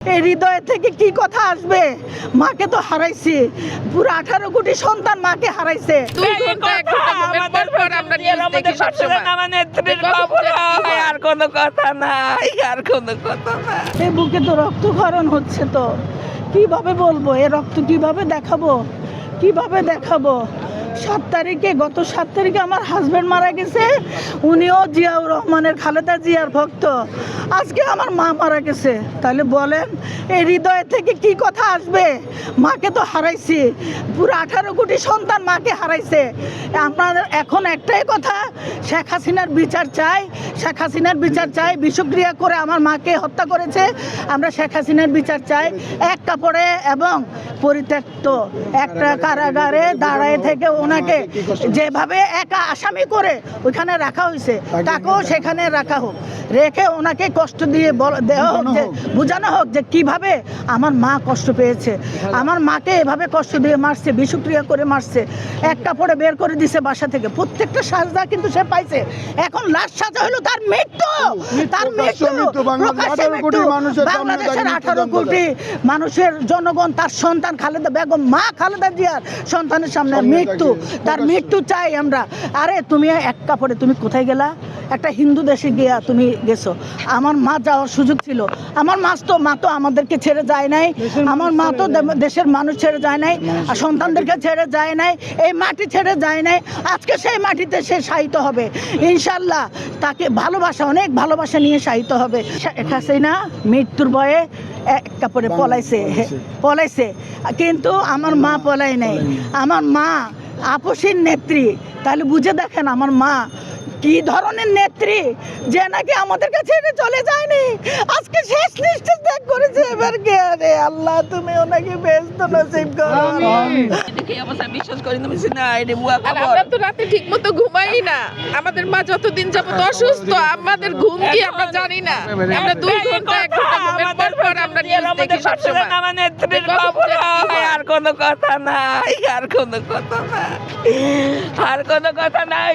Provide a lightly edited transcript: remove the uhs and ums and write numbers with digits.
এই হৃদয় থেকে কি কথা আসবে? মাকে তো হারাইছি, পুরো 18 কোটি সন্তান মাকে হারাইছে। আর কোনো কথা নাই, আর কোনো কথা না। এই বুকে তো রক্তক্ষরণ হচ্ছে, তো কিভাবে বলবো? এ রক্ত কিভাবে দেখাবো, কিভাবে দেখাবো? গত 7 তারিখে আমার হাজবেন্ড মারা গেছে। উনিও জিয়াউর রহমানের, খালেদা জিয়ার ভক্ত। আজকে আমার মা মারা গেছে। তাহলে বলেন এই হৃদয় থেকে কি কথা আসবে? মাকে তো হারাইছি, পুরো 18 কোটি সন্তান মাকে হারাইছে। আপনাদের এখন একটাই কথা, শেখ হাসিনার বিচার চাই, শেখ হাসিনার বিচার চাই। বিষক্রিয়া করে আমার মাকে হত্যা করেছে। আমরা শেখ হাসিনার বিচার চাই। এক কাপড়ে এবং পরিত্যক্ত একটা কারাগারে দাঁড়ায় থেকে ওনাকে যেভাবে একা আসামি করে ওইখানে রাখা হয়েছে, তাকেও সেখানে রাখা হোক, রেখে ওনাকে কষ্ট দিয়ে দেওয়া হোক, যে বোঝানো হোক যে কিভাবে আমার মা কষ্ট পেয়েছে। আমার মাকে এভাবে কষ্ট দিয়ে মারছে, বিষক্রিয়া করে মারছে, এক কাপড়ে বের করে দিছে বাসা থেকে। প্রত্যেকটা সাজা কিন্তু সে পাইছে। এখন লাস্ট সাজা হলো তার মৃত্যু, তার মৃত্যু। বাংলাদেশের 18 কোটি মানুষের জনগণ, তার সন্তান খালেদা বেগম, মা খালেদা জিয়ার সন্তানের সামনে মৃত্যু, তার মৃত্যু চাই আমরা। আরে তুমি এক কাপড়ে তুমি কোথায় গেলা? একটা হিন্দু দেশে গিয়া তুমি গেছো। আমার মা যাওয়ার সুযোগ ছিল। আমার মা তো আমাদেরকে ছেড়ে যায় নাই, আমার মা তো দেশের মানুষ ছেড়ে যায় নাই, আর সন্তানদেরকে ছেড়ে যায় নাই, এই মাটি ছেড়ে যায় নাই। আজকে সেই মাটিতে সে শায়িত হবে ইনশাল্লাহ। তাকে ভালোবাসা, অনেক ভালোবাসা নিয়ে শায়িত হবে। শেখ হাসিনা মৃত্যুর ভয়ে এক কাপড়ে পলাইছে, কিন্তু আমার মা পলাই নাই। আমার মা আপসীর নেত্রী। তাহলে বুঝে দেখেন আমার মা কি ধরনের নেত্রী, যে নাকি আমাদের কাছে চলে যায়নি, আজকে শেষ নিঃশ্বাস ত্যাগ করেছে। এবার কে? আরে আল্লাহ, তুমি ওনাকে বেহেশত নসিব করো। বিশ্বাস করি তুমি না, এটা বুয়া খবর। আমরা তো রাতে ঠিক মতো ঘুমাই না। আমাদের মা যতদিন যাবত অসুস্থ, আমাদের ঘুম কি আমরা জানি না। আমরা 2 ঘন্টা 1 ঘন্টা ঘুমের পর আমরা নিউজ দেখি সবসময়। আমার নেত্রীর খবর। আর কোনো কথা নাই, আর কোনো কথা নাই, আর কোনো কথা নাই।